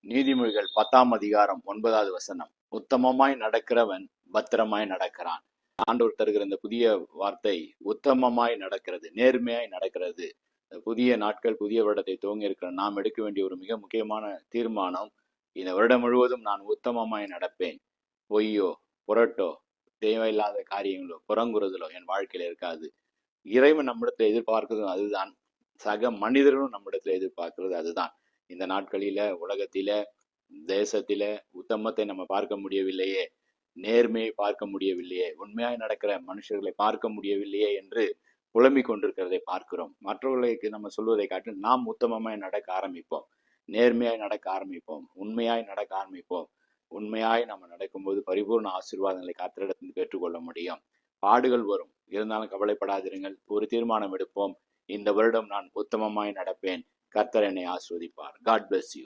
நீதிமொழிகள் 10ஆம் அதிகாரம் 9வது வசனம். உத்தமமாய் நடக்கிறவன் பத்திரமாய் நடக்கிறான். ஆண்டவர் தருகிற இந்த புதிய வார்த்தை உத்தமமாய் நடக்கிறது, நேர்மையாய் நடக்கிறது. புதிய நாட்கள், புதிய வருடத்தை துவங்கி இருக்கிற நாம் எடுக்க வேண்டிய ஒரு மிக முக்கியமான தீர்மானம், இந்த வருடம் முழுவதும் நான் உத்தமமாய் நடப்பேன். பொய்யோ புரட்டோ தேவையில்லாத காரியங்களோ புறங்குறுதலோ என் வாழ்க்கையில இருக்காது. இறைவன் நம்மிடத்துல எதிர்பார்க்கிறதும் அதுதான், சக மனிதர்களும் நம்மிடத்துல எதிர்பார்க்கிறது அதுதான். இந்த நாட்களில உலகத்தில தேசத்தில உத்தமத்தை நம்ம பார்க்க முடியவில்லையே, நேர்மையை பார்க்க முடியவில்லையே, உண்மையாய் நடக்கிற மனுஷர்களை பார்க்க முடியவில்லையே என்று புலம்பிக் கொண்டிருக்கிறதை பார்க்கிறோம். மற்றவர்களுக்கு நம்ம சொல்வதை காட்டி நாம் உத்தமமாய் நடக்க ஆரம்பிப்போம், நேர்மையாய் நடக்க ஆரம்பிப்போம், உண்மையாய் நடக்க ஆரம்பிப்போம். உண்மையாய் நம்ம நடக்கும்போது பரிபூர்ண ஆசீர்வாதங்களை கர்த்தரிடத்தில் பெற்றுக்கொள்ள முடியும். பாடுகள் வரும், இருந்தாலும் கவலைப்படாதிருங்கள். ஒரு தீர்மானம் எடுப்போம், இந்த வருடம் நான் உத்தமமாய் நடப்பேன், கர்த்தர் என்னை ஆசீர்வதிப்பார். God bless you.